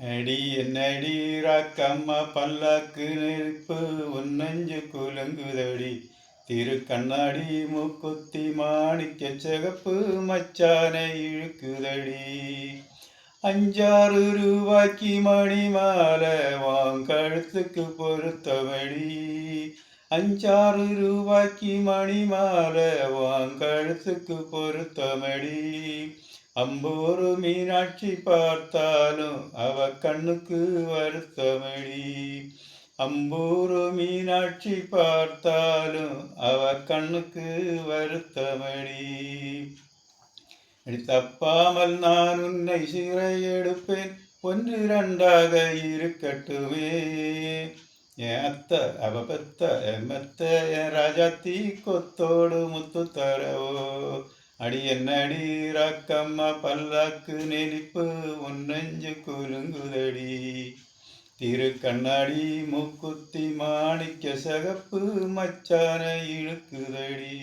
அடி என்னடி ராக்கம்மா பல்லாக்கு நெருப்பு உன்னஞ்சு குலுங்குதடி திருக்கண்ணாடி மூக்குத்தி மாணிக்க சிகப்பு மச்சான இழுக்குதடி 5-6 ரூபாய்க்கு மணி மாலை வாங்கழுத்துக்கு பொருத்தமடி 5-6 ரூபாய்க்கு மணி மாலை வாங்கழுத்துக்கு பொருத்தமடி அம்பூரு மீனாட்சி பார்த்தாலும் அவ கண்ணுக்கு வருத்தமடி அம்பூரு மீனாட்சி பார்த்தாலும் அவ கண்ணுக்கு வருத்தமடி தப்பாமல் நான் உன்னை சிறை எடுப்பேன் 1-2 இருக்கட்டுமே என் அத்தை அவ பெத்த என் மெத்த என் ராஜாத்தி கொத்தோடு முத்து தரவோ அடி என்னடி ராக்கம்மா பல்லாக்கு நெளிப்பு உன்னஞ்சு குலுங்குதடி திருக்கண்ணாடி மூக்குத்தி மாணிக்க சிகப்பு மச்சான இழுக்குதடி